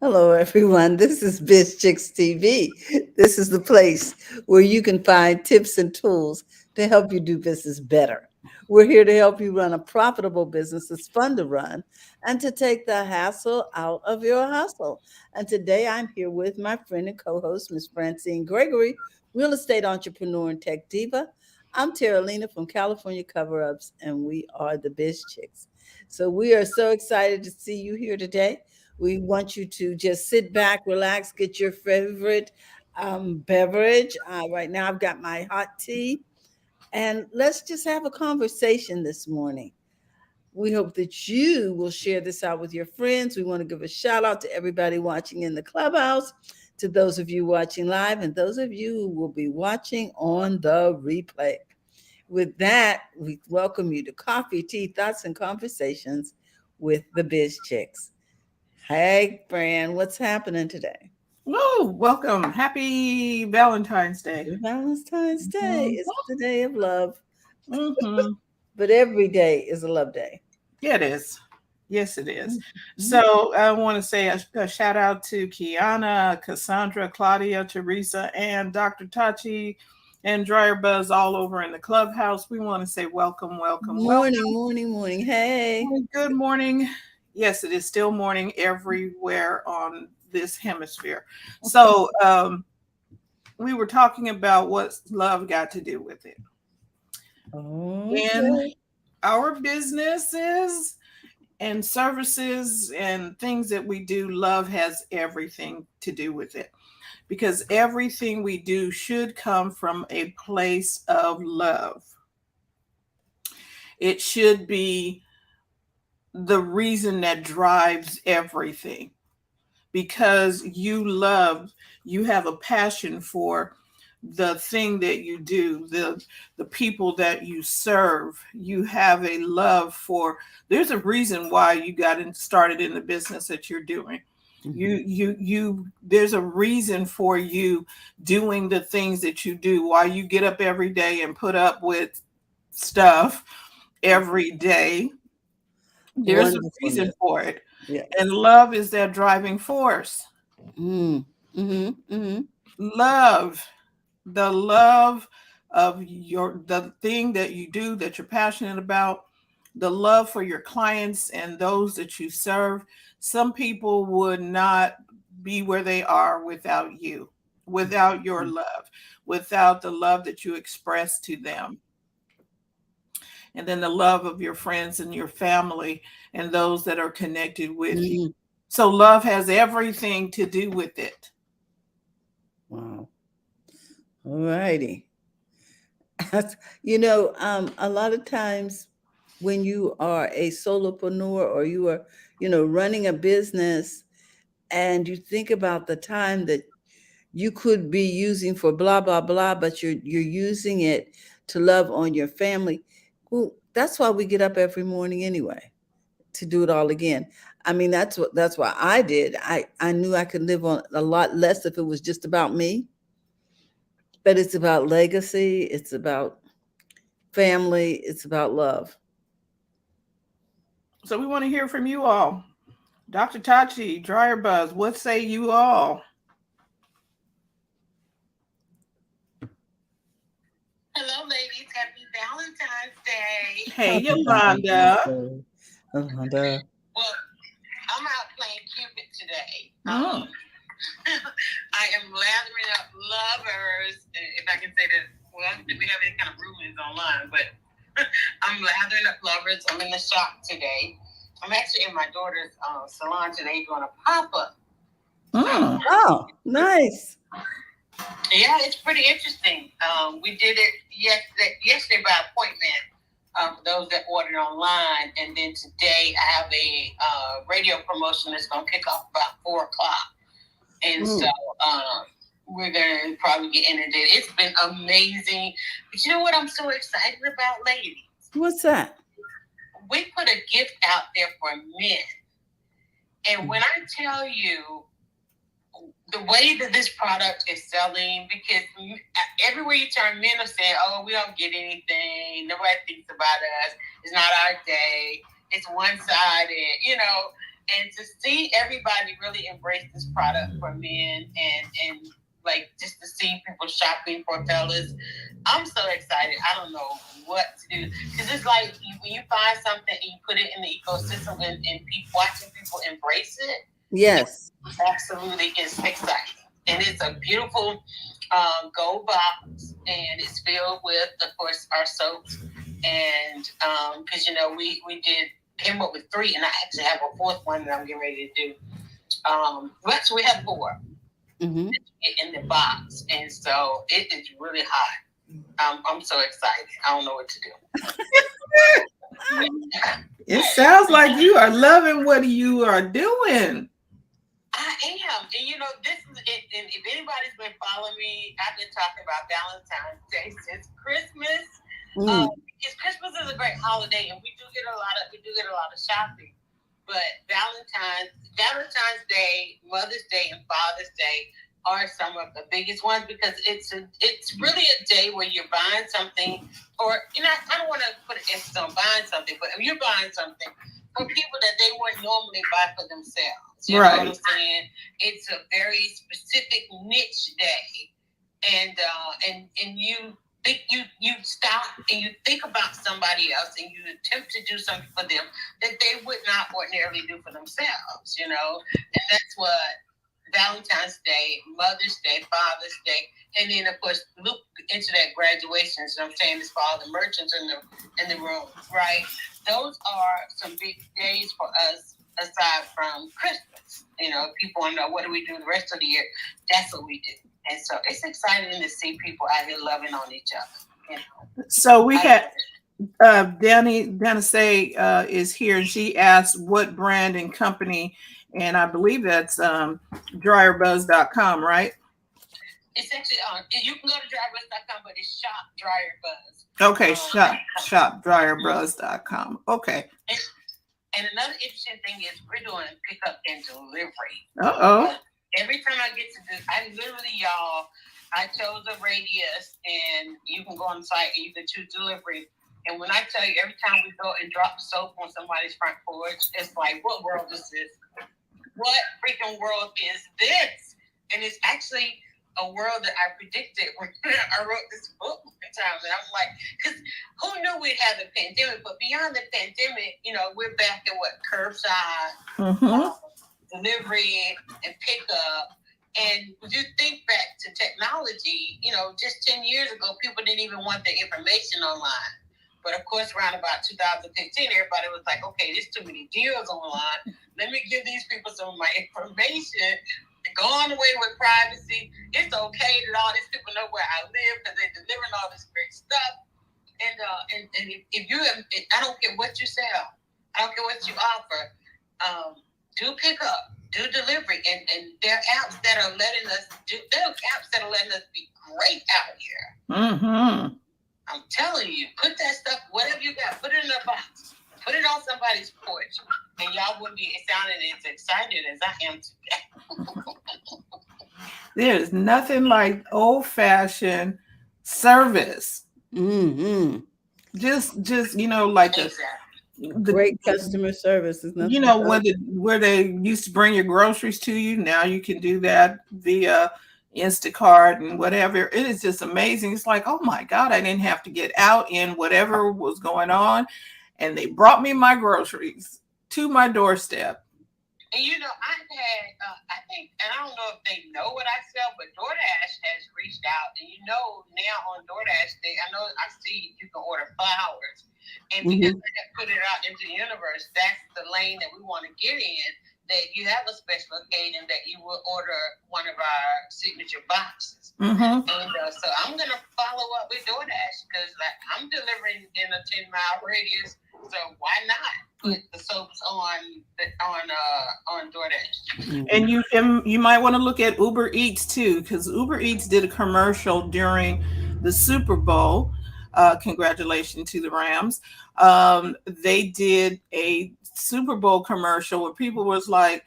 Hello, everyone. This is Biz Chicks TV. This is the place where you can find tips and tools to help you do business better. We're here to help you run a profitable business that's fun to run and to take the hassle out of your hustle. And today I'm here with my friend and co host, Miss Francine Gregory, real estate entrepreneur and tech diva. I'm Terralina from California Cover Ups, and we are the Biz Chicks. So we are so excited to see you here today. We want you to just sit back, relax, get your favorite beverage. Right now, I've got my hot tea, and let's just have a conversation this morning. We hope that you will share this out with your friends. We want to give a shout out to everybody watching in the clubhouse, to those of you watching live, and those of you who will be watching on the replay. With that, we welcome you to Coffee, Tea, Thoughts, and Conversations with the Biz Chicks. Hey, Fran, what's happening today? Oh, welcome. Happy Valentine's Day. Happy Valentine's Day. hmm It's the day of love, hmm but every day is a love day. Yeah, it is. Yes, it is. Mhm. So I want to say a shout out to Kiana, Cassandra, Claudia, Teresa, and Dr. Tachi and Dryer Buzz all over in the clubhouse. We want to say welcome, welcome, welcome. Morning, morning, morning. Hey. Good morning. Yes, it is still morning everywhere on this hemisphere. So we were talking about what love got to do with it. In Okay. our businesses and services and things that we do, love has everything to do with it because everything we do should come from a place of love. It should be the reason that drives everything because you have a passion for the thing that you do, the people that you serve. You have a love for, there's a reason why you started in the business that you're doing. Mhm. There's a reason for you doing the things that you do, why you get up every day and put up with stuff every day. There's a reason Wonderfulness. for it, Yes. and love is that driving force. Mm. Mm-hmm. Mm-hmm. Love, the love of the thing that you do that you're passionate about, the love for your clients and those that you serve. Some people would not be where they are without you, without your love, without the love that you express to them, and then the love of your friends and your family and those that are connected with you. Mm-hmm. So love has everything to do with it. Wow. All righty. A lot of times when you are a solopreneur or you are, running a business and you think about the time that you could be using for blah blah blah, but you're using it to love on your family. Well, that's why we get up every morning anyway, to do it all again. I mean, that's why I did. I knew I could live on a lot less if it was just about me, but it's about legacy, it's about family, it's about love. So we want to hear from you all. Dr. Tachi, Dryer Buzz, what say you all? Hello, ladies. Happy Valentine's Day. Hey, Happy Valentine's Yolanda. Day. Yolanda. Well, I'm out playing Cupid today. Oh, I am lathering up lovers, if I can say that. Well, I don't think we have any kind of rumors online, but I'm lathering up lovers. I'm in the shop today. I'm actually in my daughter's salon today doing a pop-up. mm. Oh, nice. Yeah, it's pretty interesting. We did it yesterday by appointment for those that ordered online, and then today I have a radio promotion that's going to kick off about 4 o'clock, and so we're going to probably get inundated. It's been amazing, but you know what I'm so excited about, ladies? What's that? We put a gift out there for men, and when I tell you the way that this product is selling, because everywhere you turn, men are saying, "Oh, we don't get anything. Nobody thinks about us. It's not our day. It's one-sided," And to see everybody really embrace this product for men, and like just to see people shopping for fellas, I'm so excited. I don't know what to do, because it's like when you find something and you put it in the ecosystem, and watching people embrace it, Yes. absolutely is exciting. And it's a beautiful gold box, and it's filled with, of course, our soaps. And because we came up with three, and I actually have a fourth one that I'm getting ready to do. So we have four Mm-hmm. in the box, and so it is really hot. I'm so excited. I don't know what to do. It sounds like you are loving what you are doing. I am. And this is it. And if anybody's been following me, I've been talking about Valentine's Day since Christmas. Because Christmas is a great holiday, and we do get a lot of shopping. But Valentine's Day, Mother's Day, and Father's Day are some of the biggest ones, because it's really a day where you're buying something, or I don't want to put an emphasis on buying something, but if you're buying something for people that they wouldn't normally buy for themselves. You know what I'm saying? It's a very specific niche day, and you think you stop and you think about somebody else, and you attempt to do something for them that they would not ordinarily do for themselves. And that's what Valentine's Day, Mother's Day, Father's Day, and then of course look into that graduation. So I'm saying this for all the merchants in the room, right? Those are some big days for us aside from Christmas. People want to know, what do we do the rest of the year? That's what we do. And so it's exciting to see people out here loving on each other. So we had Dana Say is here, and she asked what brand and company, and I believe that's dryerbuzz.com, right? It's actually you can go to dryerbuzz.com, but it's Shop Dryer Buzz. Okay, shop dryerbuzz.com. Okay. And another interesting thing is we're doing pickup and delivery. Every time I get to this, I chose a radius, and you can go on the site and you can choose delivery. And when I tell you, every time we go and drop soap on somebody's front porch, it's like, what world is this? What freaking world is this? And it's actually a world that I predicted when I wrote this book one time. And I'm like, because who knew we'd have the pandemic? But beyond the pandemic, we're back at curbside, delivery, and pickup. And when you think back to technology, just 10 years ago, people didn't even want the information online. But of course, around about 2015, everybody was like, okay, there's too many deals online. Let me give these people some of my information. Go on away with privacy. It's okay that all these people know where I live, because they're delivering all this great stuff. And if you have, I don't care what you sell, I don't care what you offer, do pick up, do delivery, and there are apps that are letting us be great out here. I'm telling you, put that stuff, whatever you got, put it in a box, put it on somebody's porch, and y'all wouldn't be sounding as excited as I am today. There's nothing like old-fashioned service. Just like the great customer service is nothing. Where they used to bring your groceries to you, now you can do that via Instacart and whatever. It is just amazing. It's like, oh my God, I didn't have to get out in whatever was going on, and they brought me my groceries to my doorstep. And I've had, I think, and I don't know if they know what I sell, but DoorDash has reached out. And now on DoorDash, I see you can order flowers. And because they have put it out into the universe, that's the lane that we want to get in, that you have a special occasion that you will order one of our signature boxes. And so I'm going to follow up with DoorDash, because I'm delivering in a 10-mile radius. So why not put the soaps on DoorDash? And you might want to look at Uber Eats too, because Uber Eats did a commercial during the Super Bowl. Congratulations to the Rams. They did a Super Bowl commercial where people was like,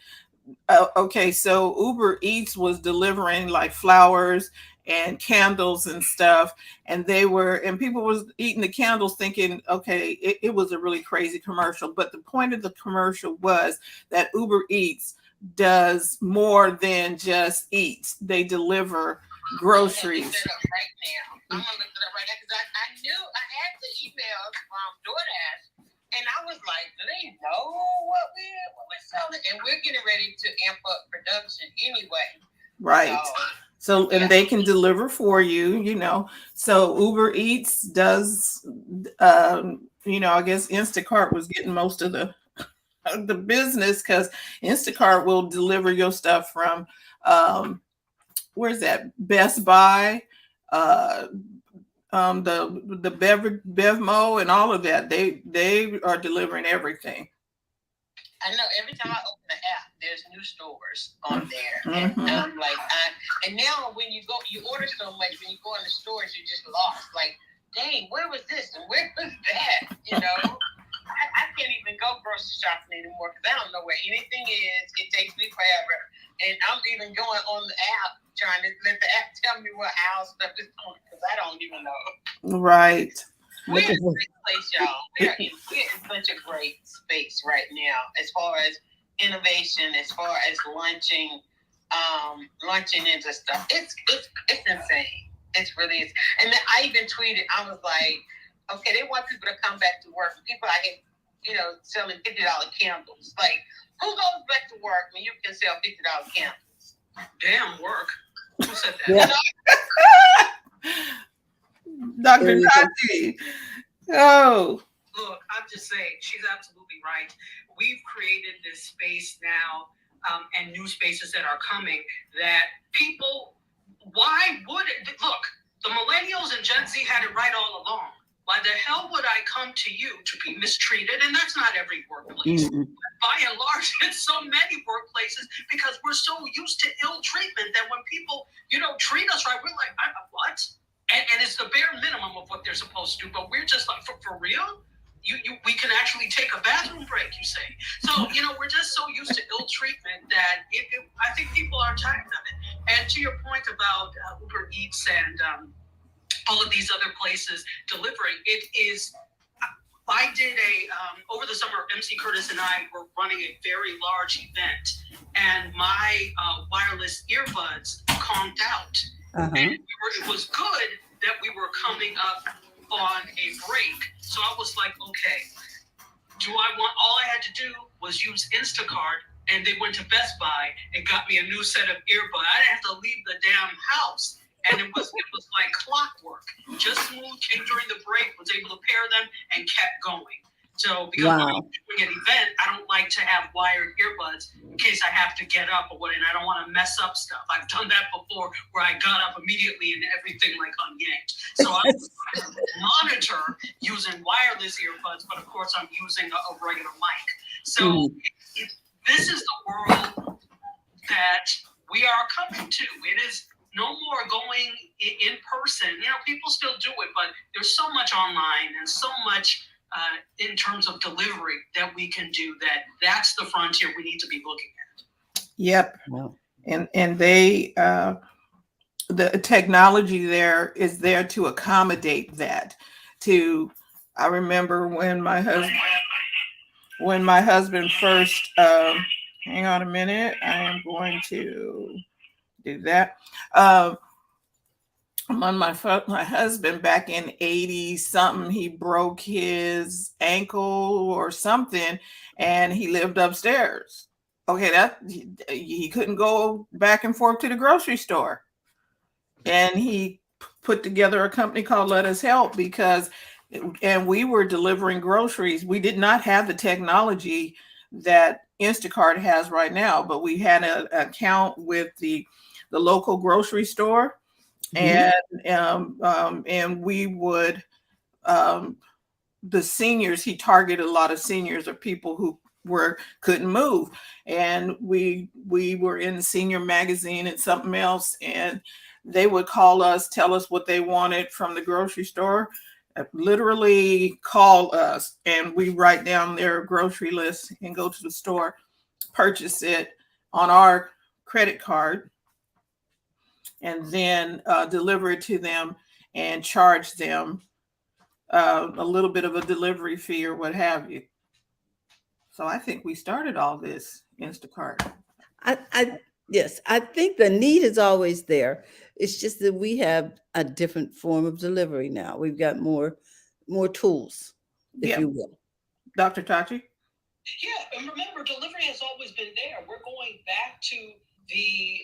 okay, so Uber Eats was delivering like flowers and candles and stuff. And people was eating the candles thinking, okay, it was a really crazy commercial. But the point of the commercial was that Uber Eats does more than just eats. They deliver groceries. Right now. I'm gonna look it up right now because I knew I had the emails from DoorDash, and I was like, do they know what we're selling? And we're getting ready to amp up production anyway. Right. So and they can deliver for you, you know. So Uber Eats does, you know, I guess Instacart was getting most of the business because Instacart will deliver your stuff from where's that? Best Buy, the beverage Bevmo and all of that. They are delivering everything. I know every time I open the app, there's new stores on there, and I'm like, and now when you order so much, when you go in the stores, you're just lost. Like, dang, where was this and where was that? You know, I can't even go grocery shopping anymore because I don't know where anything is. It takes me forever, and I'm even going on the app trying to let the app tell me what aisle stuff is on because I don't even know. Right. We're in a great place, y'all. We're in such a great space right now as far as innovation, as far as launching into stuff. It's insane. It really is. And then I even tweeted, I was like, okay, they want people to come back to work. People out here, you know, selling $50 candles. Like, who goes back to work when you can sell $50 candles? Damn work. Who said that? Yeah. Dr. Nati. Oh. Look, I'm just saying, she's absolutely right. We've created this space now, and new spaces that are coming that people, why would it? Look, the millennials and Gen Z had it right all along. Why the hell would I come to you to be mistreated? And that's not every workplace. By and large, it's so many workplaces because we're so used to ill treatment that when people, you know, treat us right, we're like, what? And it's the bare minimum of what they're supposed to do. But we're just like, for real? We can actually take a bathroom break, you say. So, you know, we're just so used to ill treatment that I think people are tired of it. And to your point about Uber Eats and all of these other places delivering, it is, I did over the summer, MC Curtis and I were running a very large event, and my wireless earbuds conked out. And it was good that we were coming up on a break. So I was like, okay, all I had to do was use Instacart, and they went to Best Buy and got me a new set of earbuds. I didn't have to leave the damn house. And it was like clockwork. Just smooth, came during the break, was able to pair them and kept going. So because when I'm doing an event, I don't like to have wired earbuds in case I have to get up or what, and I don't want to mess up stuff. I've done that before where I got up immediately and everything like unyanked. So I monitor using wireless earbuds, but of course I'm using a regular mic. So this is the world that we are coming to. It is no more going in person. You know, people still do it, but there's so much online and so much in terms of delivery that we can do that's the frontier we need to be looking at. Yep. Wow. And they the technology there is there to accommodate that. I remember when my husband first hang on a minute, I am going to do that. My husband back in 80 something, he broke his ankle or something, and he lived upstairs. Okay, that he couldn't go back and forth to the grocery store, and he put together a company called Let Us Help and we were delivering groceries. We did not have the technology that Instacart has right now, but we had an account with the local grocery store. And we would, the seniors, he targeted a lot of seniors or people who couldn't move. And we were in the senior magazine and something else, and they would call us, tell us what they wanted from the grocery store, literally call us, and we write down their grocery list and go to the store, purchase it on our credit card. and then deliver it to them and charge them a little bit of a delivery fee or what have you. So I think we started all this Instacart. I yes, I think the need is always there. It's just that we have a different form of delivery now. We've got more tools, if Yeah, you will. Dr. Tachi. Yeah, and remember, delivery has always been there. We're going back to the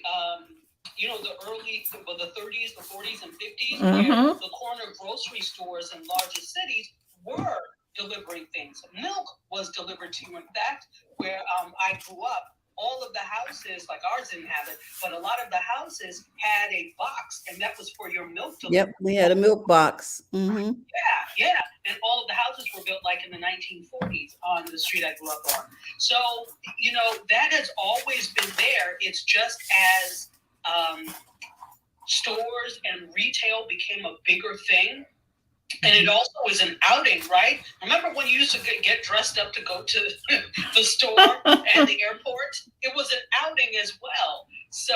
the early, well, the 30s, the 40s, and 50s, where the corner grocery stores in larger cities were delivering things. Milk was delivered to you. In fact, where I grew up, all of the houses, like ours didn't have it, but a lot of the houses had a box, and that was for your milk delivery. Yep, we had a milk box. Hmm. Yeah. And all of the houses were built like in the 1940s on the street I grew up on. So, that has always been there. It's just as stores and retail became a bigger thing. And it also is an outing, right? Remember when you used to get dressed up to go to the store and the airport? It was an outing as well. So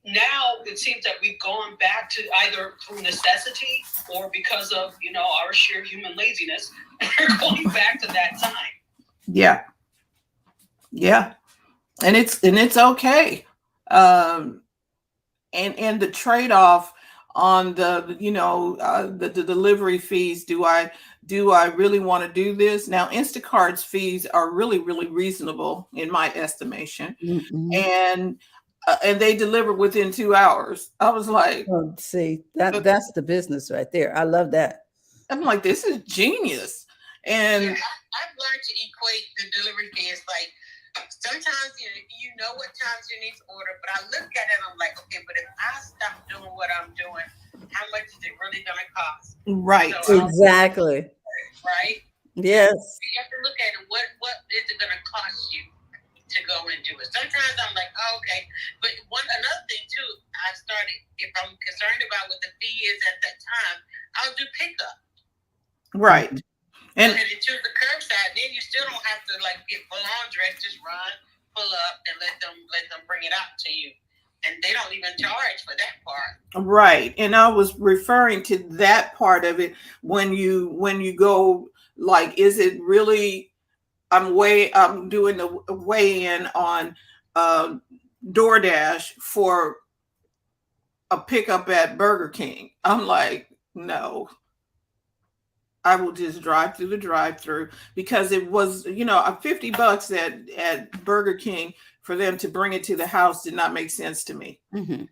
now it seems that we've gone back to either through necessity or because of, our sheer human laziness, we're going back to that time. Yeah. And it's okay. And the trade-off on the delivery fees. Do I really want to do this? Now, Instacart's fees are really, really reasonable in my estimation. Mm-hmm. And they deliver within 2 hours. I was like, oh, see, that's the business right there. I love that. I'm like, this is genius. And I've learned to equate the delivery fee. It's like sometimes you know what times you need to order, but I look at it and I'm like, okay, but if I stop doing what I'm doing, how much is it really going to cost? right. So Exactly. right? Yes. You have to look at it. What is it going to cost you to go and do it? Sometimes I'm like, oh, okay. But another thing too, I started, if I'm concerned about what the fee is at that time, I'll do pickup. Right. And if you choose the curbside, then you still don't have to get full on dressed. Just run, pull up, and let them bring it out to you. And they don't even charge for that part. Right. And I was referring to that part of it when you go, like, is it really, I'm doing the weigh in on DoorDash for a pickup at Burger King. I'm like, no. I will just drive through the drive-through, because it was, $50 at Burger King for them to bring it to the house did not make sense to me. Mm-hmm.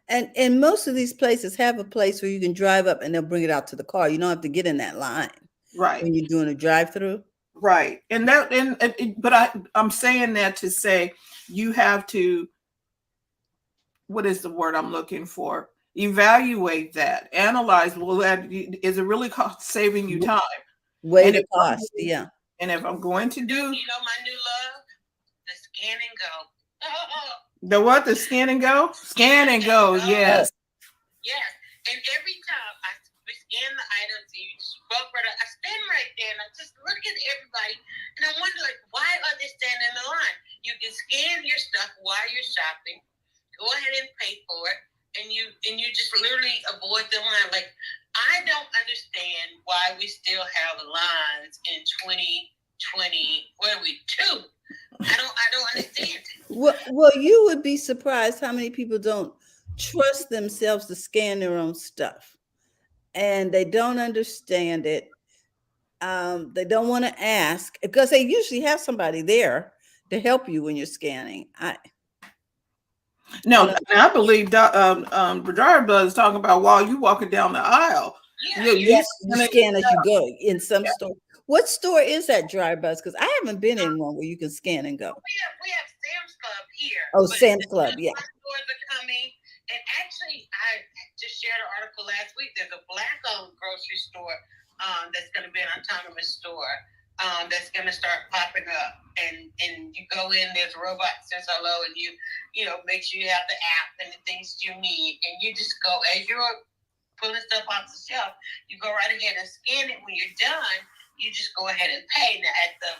And most of these places have a place where you can drive up and they'll bring it out to the car. You don't have to get in that line, right, when you're doing a drive-through. Right. But I'm saying that to say you have to, what is the word I'm looking for? Evaluate that, analyze, is it really saving you time? Weigh the cost, yeah. And if I'm going to do, my new love, the scan and go. The what? The scan and go? Scan and go, yes. Yes. And every time we scan the items, you just walk right up. I stand right there and I just look at everybody and I wonder, why are they standing in the line? You can scan your stuff while you're shopping, go ahead and pay for it, and you just literally avoid the line. I don't understand why we still have lines in 2020. What are we, 2? I don't understand it. Well, you would be surprised how many people don't trust themselves to scan their own stuff, and they don't understand it. They don't want to ask because they usually have somebody there to help you when you're scanning. I believe Bradard is talking about while you walking down the aisle. Yeah, you scan as you go in some store. What store is that, Dry Buzz? Because I haven't been in one where you can scan and go. We have Sam's Club here. Oh, Sam's Club, yeah. Stores are coming, and actually, I just shared an article last week. There's a Black-owned grocery store that's going to be an autonomous store that's going to start popping up, and you go in. There's a robot that says hello, and you make sure you have the app and the things you need, and you just go as you're pulling stuff off the shelf. You go right ahead and scan it. When you're done, you just go ahead and pay. Now at the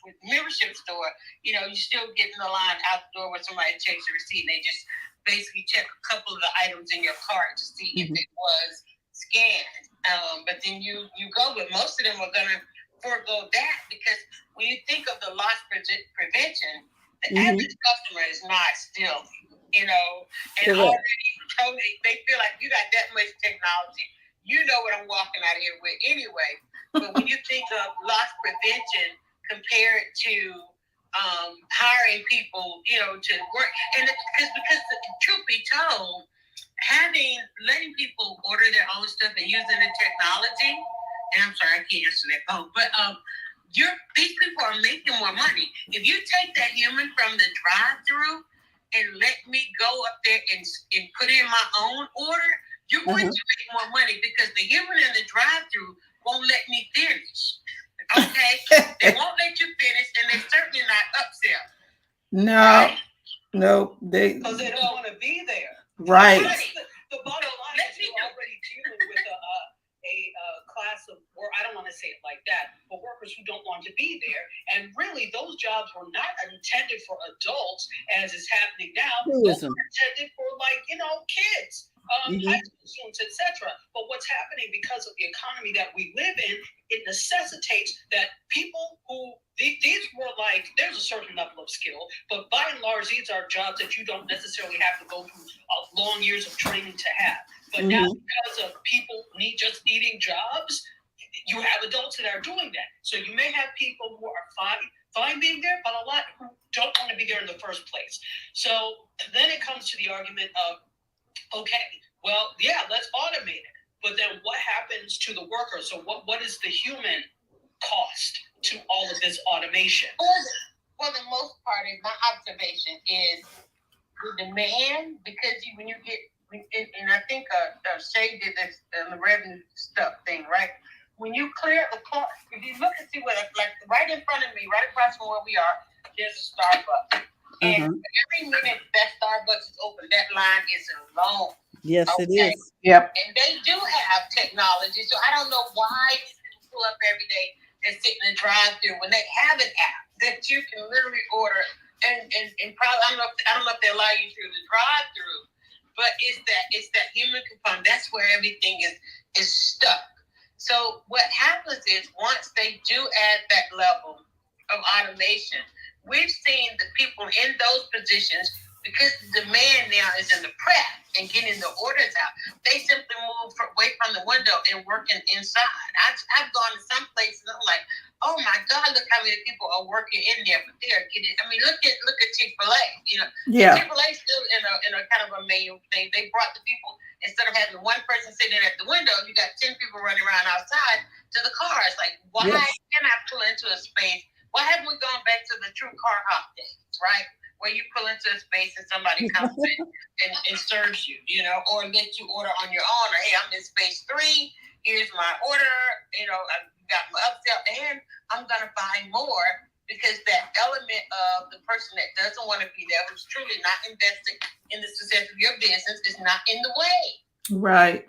with membership store, you know, you still get in the line out the door where somebody checks your receipt and they just basically check a couple of the items in your cart to see if it was scanned. But then you go, but most of them are gonna forego that because when you think of the loss prevention, the average customer is not stealing, you know, and already totally they feel like you got that much technology. You know what I'm walking out of here with anyway. But when you think of loss prevention compared to hiring people, you know, to work, and because the truth be told, letting people order their own stuff and using the technology, and I'm sorry I can't answer that phone, but these people are making more money. If you take that human from the drive-through and let me go up there and put in my own order, you're going to make more money because the human in the drive-through won't let me finish. Okay? They won't let you finish, and they're certainly not upsell. No, right? No, because they don't want to be there. Right. The bottom line is you're already dealing with a class of work. I don't want to say it like that, but workers who don't want to be there. And really, those jobs were not intended for adults, as is happening now. Those were intended for, like, you know, kids. High school students, etc. But what's happening because of the economy that we live in, it necessitates that people who these were like, there's a certain level of skill, but by and large, these are jobs that you don't necessarily have to go through long years of training to have. But now, because of people needing jobs, you have adults that are doing that. So you may have people who are fine being there, but a lot who don't want to be there in the first place. So then it comes to the argument of, okay, well, yeah, let's automate it. But then what happens to the worker? So what is the human cost to all of this automation? For the most part, my observation is the demand, because when you get, and I think Shay did this the revenue stuff thing, right? When you clear the car, if you look and see what, like right in front of me, right across from where we are, there's a Starbucks. And every minute that Starbucks is open, that line is long. Yes, it is. Yep. And they do have technology, so I don't know why people pull up every day and sit in the drive-thru when they have an app that you can literally order and probably I don't know if they allow you through the drive-thru, but it's that human component. That's where everything is stuck. So what happens is once they do add that level of automation, we've seen the people in those positions, because the demand now is in the prep and getting the orders out, they simply move away from the window and working inside. I've gone to some places and I'm like, oh my God, look how many people are working in there, but they're getting. I mean, look at Chick-fil-A. You know, Chick-fil-A still in a kind of a manual thing. They brought the people, instead of having one person sitting at the window, you got 10 people running around outside to the car. It's like, why can't I pull into a space? Why haven't we gone back to the true car hop days, right? Where you pull into a space and somebody comes in and serves you, you know, or let you order on your own, or hey, I'm in space 3, here's my order, you know, I've got my upsell, and I'm gonna buy more, because that element of the person that doesn't want to be there, who's truly not invested in the success of your business, is not in the way. Right.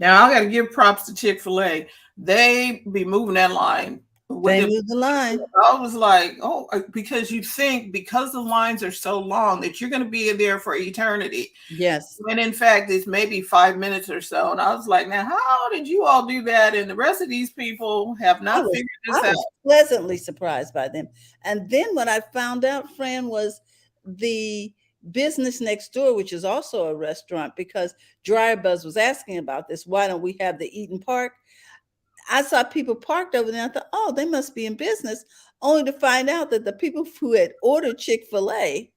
Now I gotta give props to Chick-fil-A. They be moving that line. They move the line. I was like, oh, because you think because the lines are so long that you're going to be in there for eternity. Yes. When in fact, it's maybe 5 minutes or so. And I was like, now, how did you all do that? And the rest of these people have not figured this out. I was pleasantly surprised by them. And then what I found out, Fran, was the business next door, which is also a restaurant, because Dryer Buzz was asking about this. Why don't we have the Eaton Park? I saw people parked over there. I thought, oh, they must be in business, only to find out that the people who had ordered Chick-fil-A,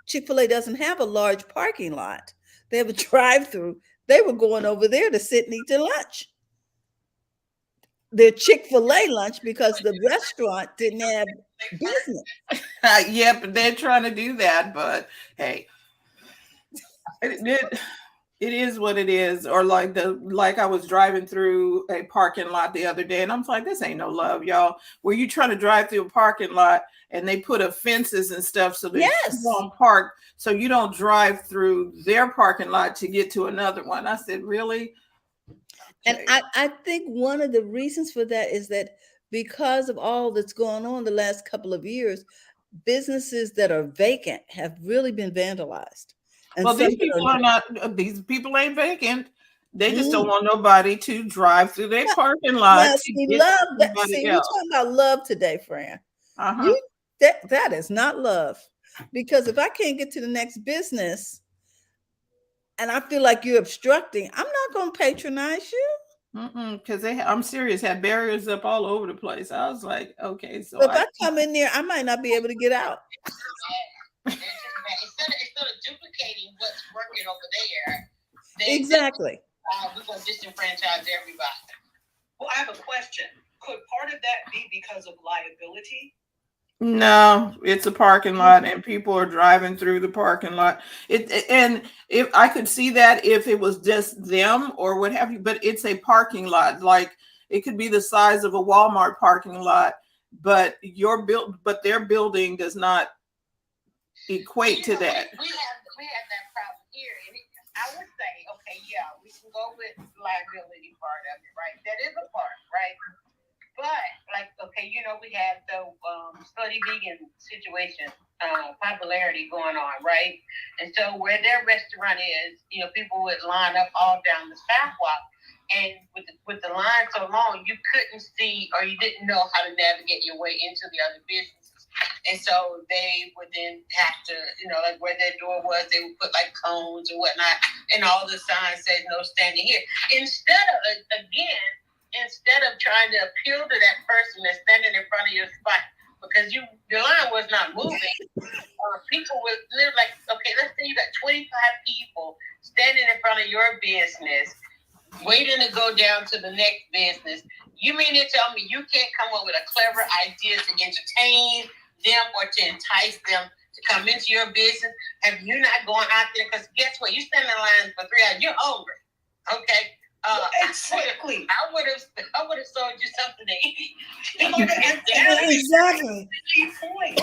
Chick-fil-A doesn't have a large parking lot. They have a drive-through. They were going over there to sit and eat their lunch. Their Chick-fil-A lunch, because the restaurant didn't have business. Yeah, but they're trying to do that. But hey, it is what it is. Or like I was driving through a parking lot the other day, and I'm like, this ain't no love, y'all. Where you trying to drive through a parking lot and they put up fences and stuff so that you don't park, so you don't drive through their parking lot to get to another one. I said, really? And I think one of the reasons for that is that because of all that's going on the last couple of years, businesses that are vacant have really been vandalized. And Well, some these that people are not, these people ain't vacant. They just don't Mm. want nobody to drive through their parking Now, lot to see, get love that. somebody See, we else. talking about love today, Fran. Uh-huh. You that is not love, because if I can't get to the next business and I feel like you're obstructing, I'm not going to patronize you. Because I'm serious, had barriers up all over the place. I was like, okay, so So if I come in there, I might not be able to get out. Instead of duplicating what's working over there, Exactly. we're going to disenfranchise everybody. Well, I have a question. Could part of that be because of liability? No, it's a parking lot and people are driving through the parking lot. And if I could see that if it was just them or what have you, but it's a parking lot. Like it could be the size of a Walmart parking lot, but their building does not equate to that. We have that problem here, and I would say, okay, yeah, we can go with liability part of it, right? That is a part, right? But like, okay, we have the slutty vegan situation, popularity going on, right? And so where their restaurant is, people would line up all down the sidewalk, and with the line so long, you couldn't see or you didn't know how to navigate your way into the other businesses. And so they would then have to, like where their door was, they would put like cones and whatnot, and all the signs said no standing here. Instead of trying to appeal to that person that's standing in front of your spot, because your line was not moving, people would live like, okay, let's say you got 25 people standing in front of your business, waiting to go down to the next business. You mean to tell me you can't come up with a clever idea to entertain them or to entice them to come into your business? Have you not gone out there? Because guess what? You stand in line for 3 hours. You're hungry. Okay. Exactly. I would have sold you something to eat. Exactly. Key point.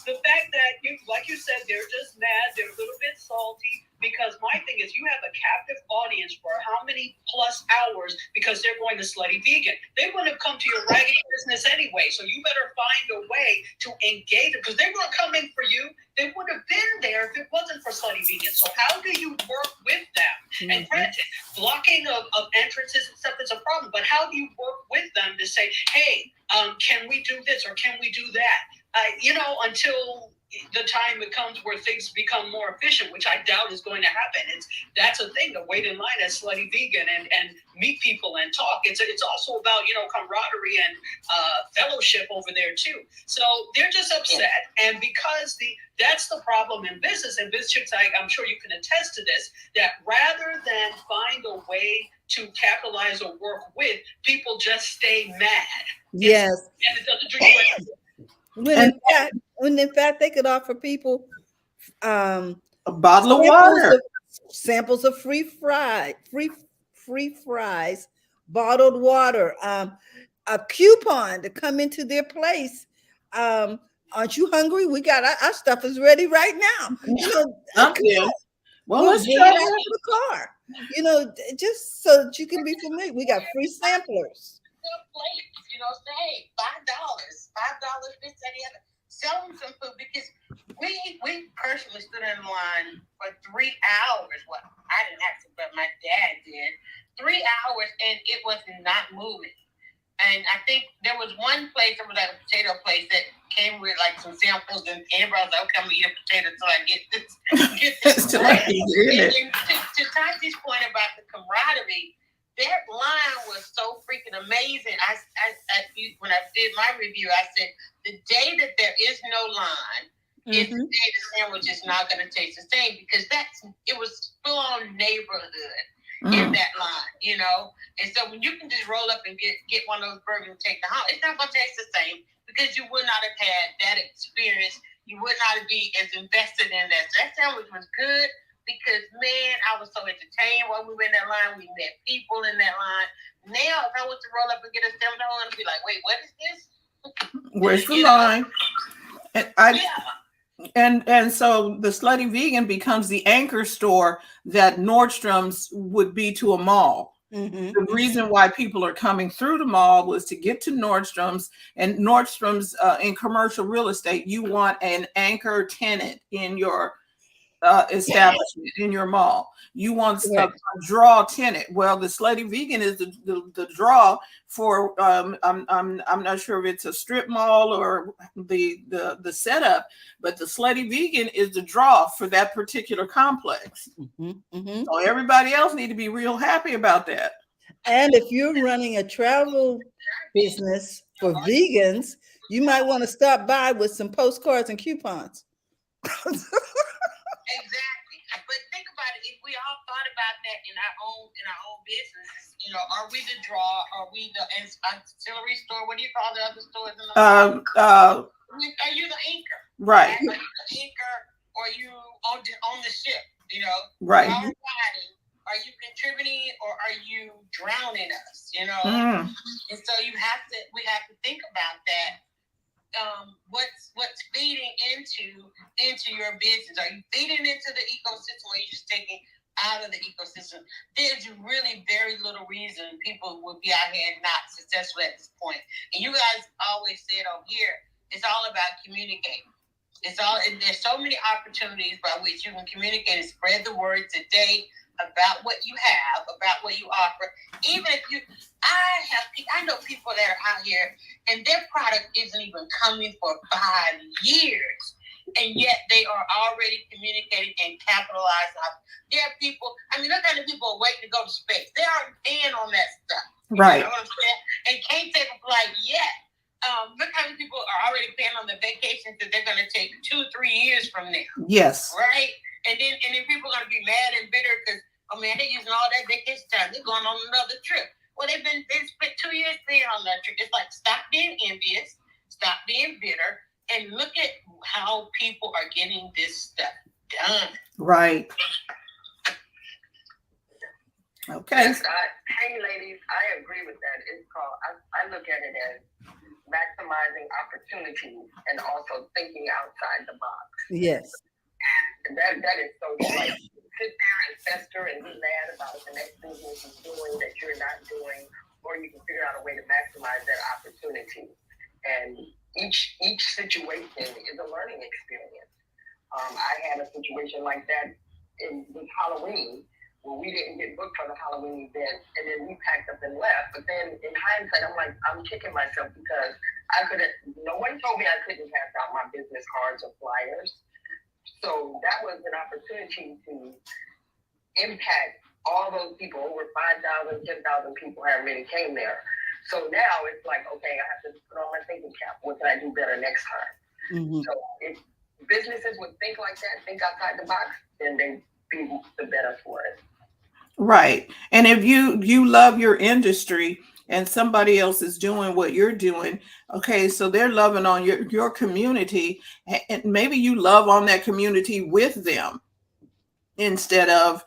The fact that like you said, they're just mad, they're a little bit salty, because my thing is you have a captive audience for how many plus hours because they're going to slutty vegan. They wouldn't have come to your raggedy business anyway, so you better find a way to engage them, because they weren't coming for you. They would have been there if it wasn't for slutty vegan. So how do you work with them? Mm-hmm. And granted, blocking of entrances and stuff is a problem, but how do you work with them to say, hey, can we do this or can we do that? Until the time it comes where things become more efficient, which I doubt is going to happen. That's a thing, to wait in line as slutty vegan and meet people and talk. It's also about, camaraderie and fellowship over there too. So they're just upset. And because that's the problem in business, and BizChicks, I'm sure you can attest to this, that rather than find a way to capitalize or work with, people just stay mad. Yes. And it doesn't do you anything. When in fact they could offer people a bottle of water, samples of free fries, bottled water, a coupon to come into their place. Aren't you hungry? We got our stuff is ready right now. Well, let's bring it out to the car. Just so that you can be familiar. We got free samplers. Say $5, this, that, the other. Sell them some food, because we personally stood in line for 3 hours. Well, I didn't have to, but my dad did. 3 hours, and it was not moving. And I think there was one place, it was like a potato place that came with like some samples, and everybody was like, okay, I'm gonna eat a potato till I get this. And to Tati's point about the camaraderie, that line was so freaking amazing. I when I did my review, I said the day that there is no line is the day the sandwich is not going to taste the same, because it was full on neighborhood in that line, And so when you can just roll up and get one of those burgers and take it home, it's not going to taste the same, because you would not have had that experience. You would not be as invested in that. So that sandwich was good. Because, man, I was so entertained while we were in that line. We met people in that line. Now, if I was to roll up and get a sandwich, I'm going to be like, wait, what is this? Where's the line? And so the slutty vegan becomes the anchor store that Nordstrom's would be to a mall. Mhm. The reason why people are coming through the mall was to get to Nordstrom's, and Nordstrom's in commercial real estate, you want an anchor tenant in your establishment, in your mall. You want a Correct. draw tenant. Well, the Slutty Vegan is the draw for I'm not sure if it's a strip mall or the setup, but the Slutty Vegan is the draw for that particular complex. Mhm. Mhm. So everybody else need to be real happy about that. And if you're running a travel business for vegans, you might want to stop by with some postcards and coupons. Exactly. But think about it. If we all thought about that in our own businesses, you know, are we the draw? Are we the ancillary store? What do you call the other stores in the Are you the anchor? Right. Are you the anchor, or are you on the ship? You know, Right. Our body, are you contributing, or are you drowning us? You know, and so we have to think about that. What's feeding into your business? Are you feeding into the ecosystem, or are you just taking out of the ecosystem? There's really very little reason people would be out here and not successful at this point. And you guys always said over here, it's all about communicating. There's so many opportunities by which you can communicate and spread the word today about what you have, about what you offer. Even if I know people that are out here and their product isn't even coming for 5 years, and yet they are already communicating and capitalizing off. There are people, look at the people waiting to go to space. They aren't paying on that stuff. Right. You know what I'm saying? And can't take a flight yet. Look how many people are already paying on the vacations that they're going to take 2-3 years from now. Yes. Right? And then people are going to be mad and bitter because, oh man, they're using all that vacation time. They're going on another trip. Well, they spent 2 years paying on that trip. It's like, stop being envious, stop being bitter, and look at how people are getting this stuff done. Right. Okay. Yes, hey, ladies, I agree with that. It's called, I look at it as maximizing opportunities and also thinking outside the box. Yes. And that is so right. Sit there and fester and be mad about the next business is doing that you're not doing, or you can figure out a way to maximize that opportunity. And each situation is a learning experience. I had a situation like that with Halloween, where we didn't get booked for the Halloween event, and then we packed up and left. But then in hindsight, I'm kicking myself because no one told me I couldn't pass out my business cards or flyers. So that was an opportunity to impact all those people. Over 5,000, 10,000 people have really came there. So now it's like, okay, I have to put on my thinking cap. What can I do better next time? Mm-hmm. So if businesses would think like that, think outside the box, then they'd be the better for it. Right. And if you love your industry and somebody else is doing what you're doing, okay, so they're loving on your community, and maybe you love on that community with them instead of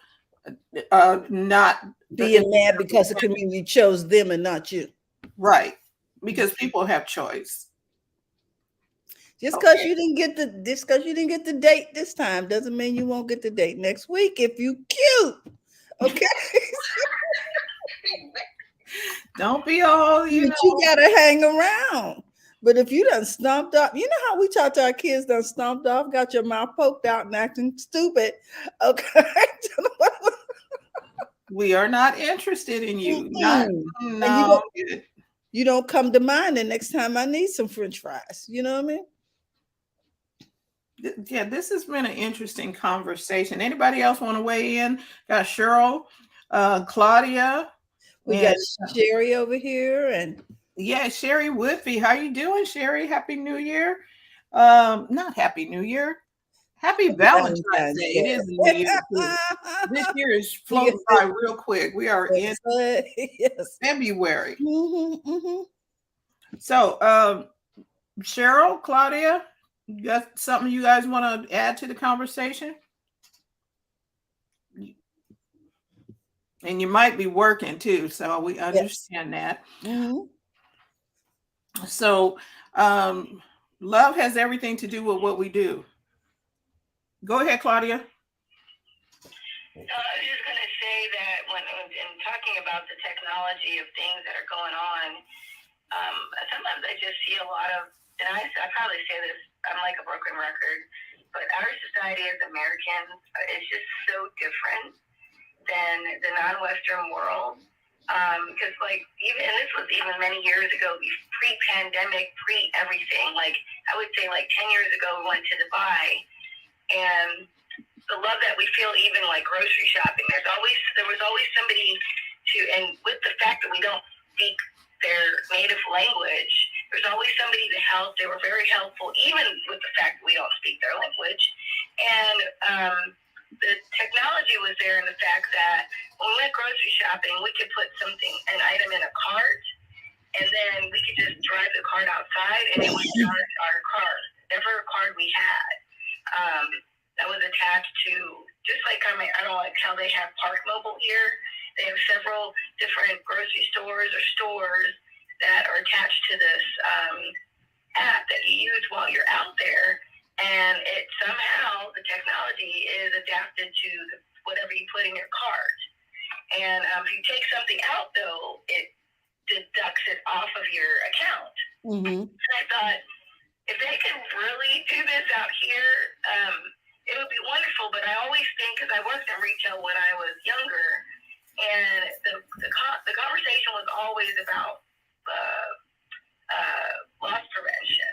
not being mad because the community chose them and not you. Right. Because people have choice. Just because you didn't get the date this time doesn't mean you won't get the date next week if you cute. Okay. Don't be all, you gotta hang around. But if you done stomped off, you know how we talk to our kids, done stomped off, got your mouth poked out and acting stupid. Okay. We are not interested in you. No. You don't come to mind the next time I need some French fries. You know what I mean? Yeah, this has been an interesting conversation. Anybody else want to weigh in? Got Cheryl, Claudia. We got Sherry over here, and Sherry Woodby. How you doing, Sherry? Happy New Year. Not Happy New Year. Happy Valentine's Day. It is New Year. This year is floating by real quick. We are in February. Mm-hmm, mm-hmm. So, Cheryl, Claudia, you got something you guys want to add to the conversation? And you might be working too, so we understand that. Mm-hmm. So, love has everything to do with what we do. Go ahead, Claudia. I was just going to say that when in talking about the technology of things that are going on, sometimes I just see a lot of, and I probably say this, I'm like a broken record, but our society as Americans is just so different than the non-Western world. Because like even, and this was even many years ago, pre-pandemic, pre-everything, like I would say like 10 years ago, we went to Dubai, and the love that we feel even like grocery shopping, there was always somebody to, and with the fact that we don't speak their native language, there's always somebody to help. They were very helpful, even with the fact that we don't speak their language. And the technology was there in the fact that when we went grocery shopping, we could put an item in a cart, and then we could just drive the cart outside, and it would charge our card, whatever card we had. That was attached to, just like I don't like how they have Park Mobile here. They have several different grocery stores or stores that are attached to this app that you use while you're out there. And it somehow, the technology is adapted to whatever you put in your cart. And if you take something out, though, it deducts it off of your account. Mm-hmm. And I thought, if they could really do this out here, it would be wonderful. But I always think, because I worked in retail when I was younger, and the conversation was always about loss prevention,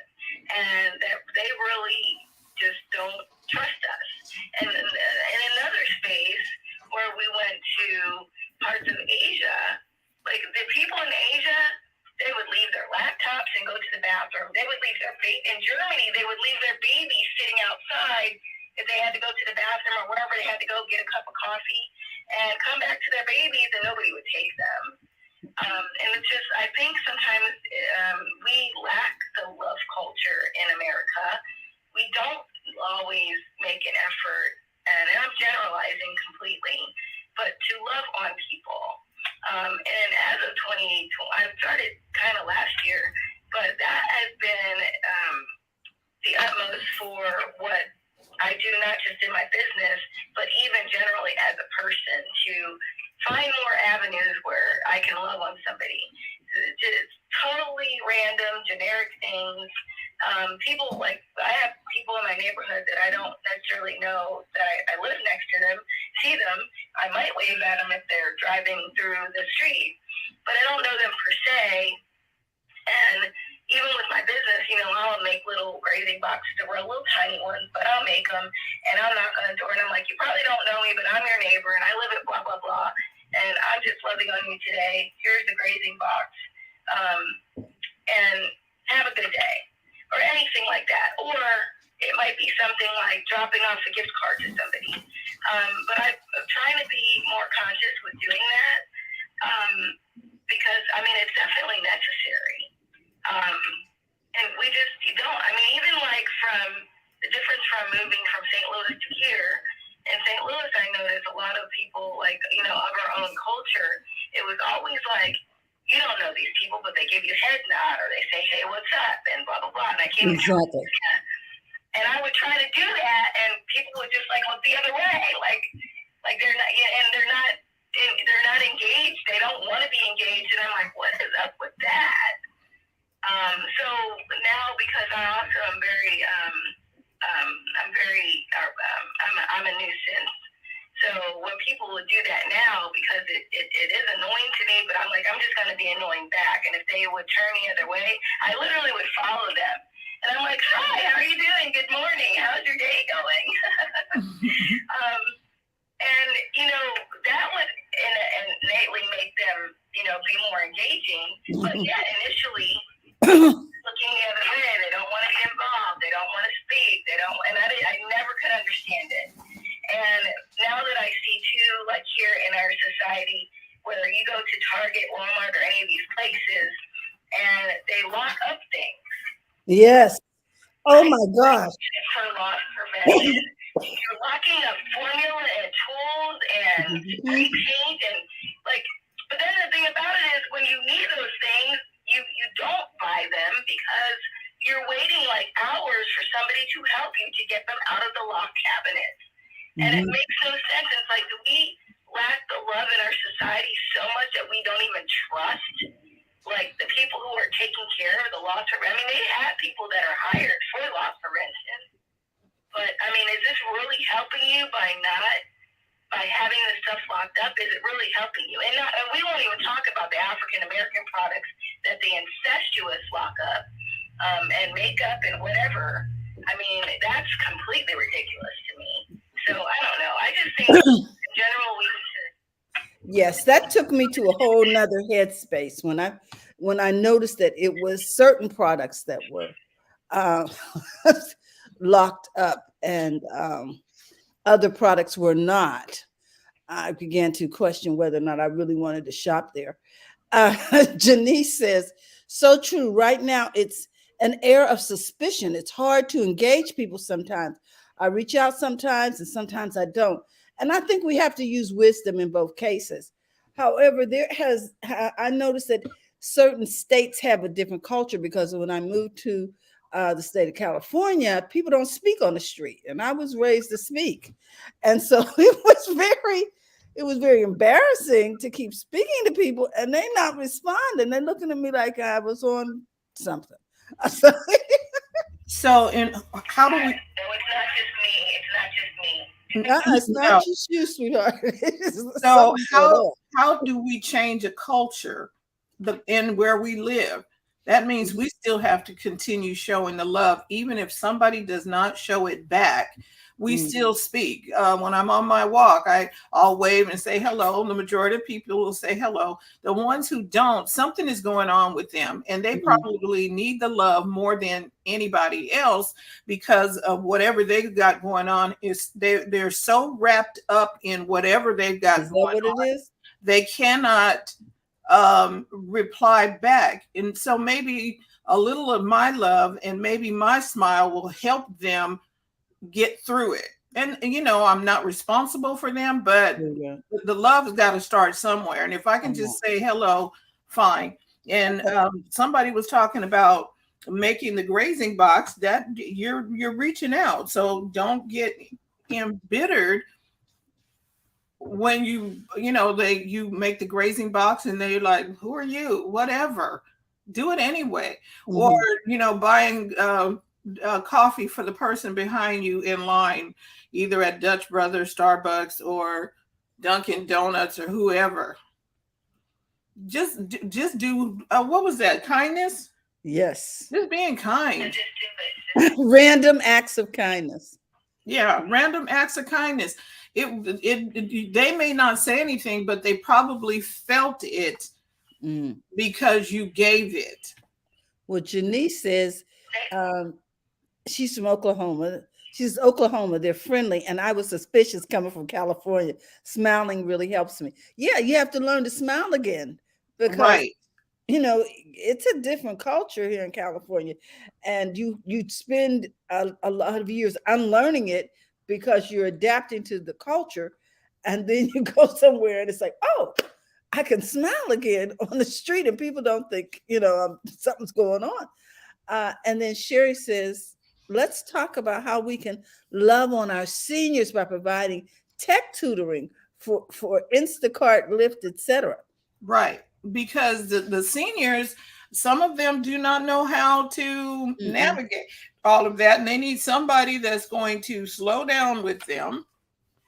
and that they really just don't trust us. And in another space where we went to parts of Asia, like the people in Asia, they would leave their laptops and go to the bathroom. They would leave in Germany, they would leave their babies sitting outside if they had to go to the bathroom or wherever they had to go get a cup of coffee and come back to their babies, and nobody would take them. And it's just, I think sometimes we lack the love culture in America. We don't always make an effort, and I'm generalizing completely, but to love on people. And as of 2020, I started kind of last year, but that has been the utmost for what I do, not just in my business, but even generally as a person, to find more avenues where I can love on somebody. Just totally random, generic things. People, like, I have people in my neighborhood that I don't necessarily know, that I live next to them, see them. I might wave at them if they're driving through the street, but I don't know them per se. And even with my business, I'll make little grazing boxes that were little tiny ones, but I'll make them, and I'll knock on the door, and I'm like, you probably don't know me, but I'm your neighbor, and I live at blah, blah, blah, and I'm just loving on you today. Here's the grazing box, and have a good day, or anything like that. Or it might be something like dropping off a gift card to somebody. But I'm trying to be more conscious with doing that, because, it's definitely necessary. And you don't. Even like from the difference from moving from St. Louis to here, in St. Louis, I noticed a lot of people, like, of our own culture, it was always like, you don't know these people, but they give you a head nod, or they say, hey, what's up, and blah, blah, blah. And I came Exactly. and I would try to do that, and people would just like look the other way, like they're not, and they're not engaged. They don't want to be engaged, and I'm like, what is up with that? So now, because I also am very, I'm a nuisance. So when people would do that now, because it is annoying to me, but I'm like, I'm just going to be annoying back. And if they would turn the other way, I literally would follow them. And I'm like, hi, how are you doing? Good morning. How's your day going? And, that would innately make them, be more engaging. But yet, initially, looking the other way, they don't want to be involved. They don't want to speak. And I never could understand it. And now that I see too, like here in our society, where you go to Target, Walmart, or any of these places, and they lock up things. Yes. Oh my gosh. For loss prevention. You're locking up formula and tools and spray paint and but then the thing about it is, when you need those things, you don't buy them because you're waiting like hours for somebody to help you to get them out of the locked cabinet. And it makes no sense. It's like, do we lack the love in our society so much that we don't even trust, like, the people who are taking care of the loss prevention? I mean, they have people that are hired for loss prevention. But, I mean, is this really helping you by having this stuff locked up? Is it really helping you? And we won't even talk about the African-American products that the incestuous lock up, and makeup and whatever. I mean, that's completely ridiculous to me. So I don't know. I just think in general we should. Yes, that took me to a whole nother headspace when I noticed that it was certain products that were uh, locked up and other products were not. I began to question whether or not I really wanted to shop there. Janice says, so true. Right now, it's an air of suspicion. It's hard to engage people sometimes. I reach out sometimes and sometimes I don't. And I think we have to use wisdom in both cases. However, I noticed that certain states have a different culture, because when I moved to the state of California, people don't speak on the street. And I was raised to speak. And so it was very embarrassing to keep speaking to people and they not responding. They're looking at me like I was on something. So, and how do we? No, it's not just me. It's not just me. It's not just you, sweetheart. So how do we change a culture in where we live? That means we still have to continue showing the love, even if somebody does not show it back. We still speak. When I'm on my walk, I'll wave and say hello. The majority of people will say hello. The ones who don't, something is going on with them, and they probably need the love more than anybody else because of whatever they've got going on. They're so wrapped up in whatever they've got going on. It is? They cannot reply back. And so maybe a little of my love and maybe my smile will help them get through it. And I'm not responsible for them, but the love has got to start somewhere. And if I can just say hello, fine. And somebody was talking about making the grazing box, that you're reaching out. So don't get embittered when you make the grazing box and they're like, who are you? Whatever. Do it anyway. Or, buying coffee for the person behind you in line, either at Dutch Brothers, Starbucks, or Dunkin' Donuts, or whoever. Just do what was that? Kindness? Yes. Just being kind. Random acts of kindness. Yeah, random acts of kindness. They may not say anything, but they probably felt it because you gave it. Well, Janice says she's from Oklahoma. She's Oklahoma. They're friendly. And I was suspicious coming from California. Smiling really helps me. Yeah, you have to learn to smile again because, it's a different culture here in California. And you spend a lot of years unlearning it because you're adapting to the culture. And then you go somewhere and it's like, oh, I can smile again on the street and people don't think, something's going on. And then Sherry says, let's talk about how we can love on our seniors by providing tech tutoring for Instacart, Lyft, etc. Right. Because the seniors, some of them do not know how to navigate all of that. And they need somebody that's going to slow down with them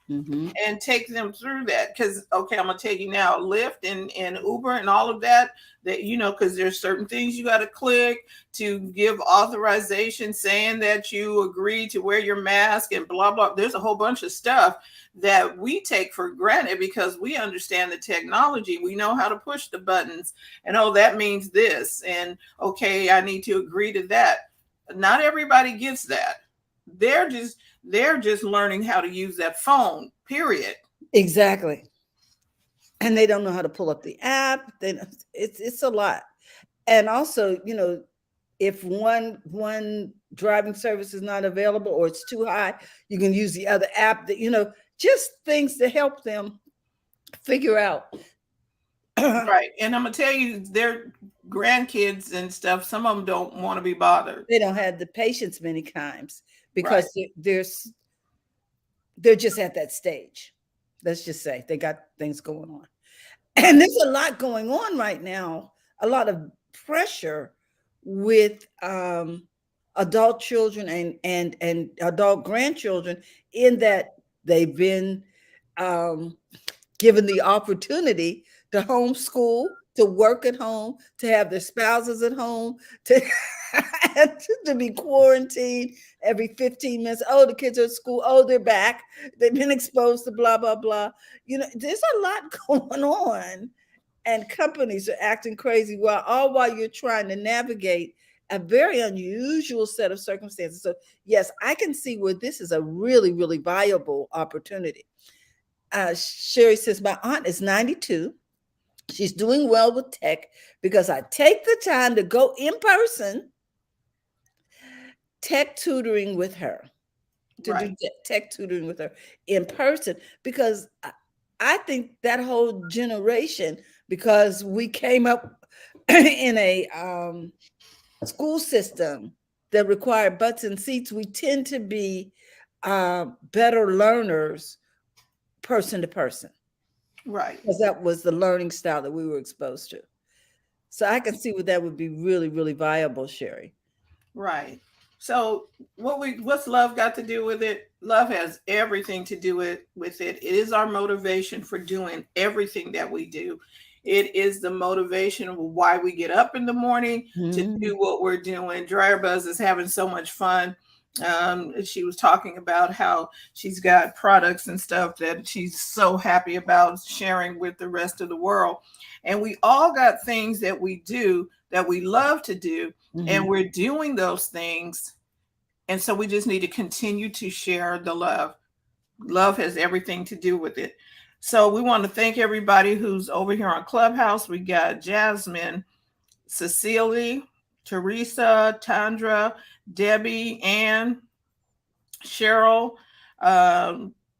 and take them through that. Because, okay, I'm going to tell you now, Lyft and Uber and all of that, because there's certain things you got to click to give authorization saying that you agree to wear your mask and blah, blah. There's a whole bunch of stuff that we take for granted because we understand the technology. We know how to push the buttons and, that means this. And, okay, I need to agree to that. Not everybody gets that. They're just learning how to use that phone, period. Exactly. And they don't know how to pull up the app. It's a lot. And also, if one driving service is not available or it's too high, you can use the other app that, just things to help them figure out. Right. And I'm going to tell you, their grandkids and stuff, some of them don't want to be bothered. They don't have the patience many times because there's they're just at that stage. Let's just say they got things going on. And there's a lot going on right now, a lot of pressure with adult children and adult grandchildren, in that they've been um, given the opportunity to homeschool, to work at home, to have their spouses at home, to to be quarantined every 15 minutes. Oh, the kids are at school. Oh, they're back. They've been exposed to blah, blah, blah. You know, there's a lot going on, and companies are acting crazy while you're trying to navigate a very unusual set of circumstances. So yes, I can see where this is a really, really viable opportunity. Sherry says, my aunt is 92. She's doing well with tech because I take the time to go in person tech tutoring with her, to do tech tutoring with her in person, because I think that whole generation, because we came up in a school system that required butts and seats, we tend to be better learners person to person. Right. Because that was the learning style that we were exposed to. So I can see where that would be really, really viable, Sherry. Right. So what's love got to do with it? Love has everything to do with it. It is our motivation for doing everything that we do. It is the motivation of why we get up in the morning to do what we're doing. Dryer Buzz is having so much fun. She was talking about how she's got products and stuff that she's so happy about sharing with the rest of the world. And we all got things that we do that we love to do, and we're doing those things. And so we just need to continue to share the love. Love has everything to do with it. So we want to thank everybody who's over here on Clubhouse. We got Jasmine, Cecily, Teresa, Tandra, Debbie, Ann, Cheryl,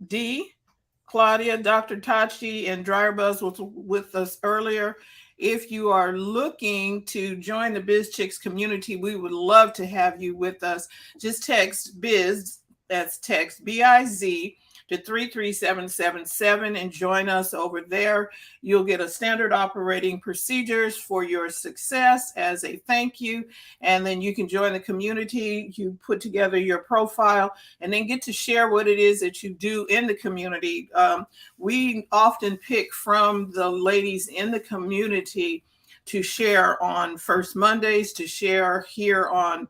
D, Claudia, Dr. Tachi, and Dryer Buzz was with us earlier. If you are looking to join the Biz Chicks community, we would love to have you with us. Just text Biz, that's text B-I-Z, to 33777 and join us over there. You'll get a standard operating procedures for your success as a thank you. And then you can join the community. You put together your profile and then get to share what it is that you do in the community. We often pick from the ladies in the community to share on First Mondays, to share here on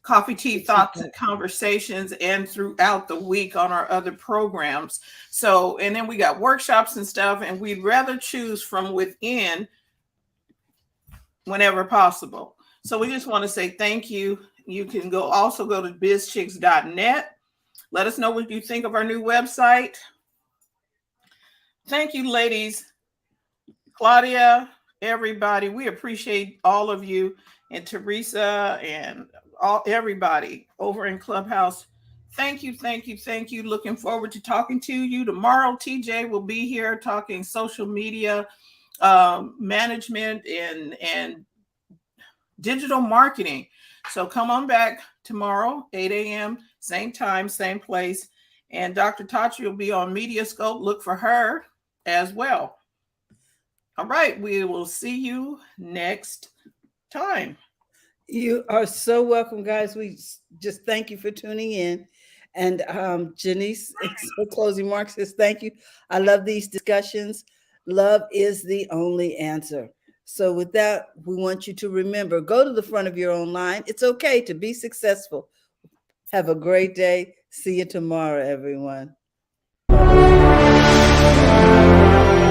Coffee, Tea, Thoughts, and Conversations, and throughout the week on our other programs. So, and then we got workshops and stuff, and we'd rather choose from within whenever possible. So we just want to say thank you. You can also go to bizchicks.net. Let us know what you think of our new website. Thank you, ladies. Claudia, everybody, we appreciate all of you, and Teresa and everybody over in Clubhouse. Thank you, thank you, thank you. Looking forward to talking to you tomorrow. TJ will be here talking social media management and digital marketing. So come on back tomorrow, 8 a.m., same time, same place. And Dr. Tachi will be on Mediascope. Look for her as well. All right, we will see you next time. You are so welcome, guys. We just thank you for tuning in. And Janice, her closing remarks says, thank you. I love these discussions. Love is the only answer. So with that, we want you to remember, go to the front of your own line. It's okay to be successful. Have a great day. See you tomorrow, everyone.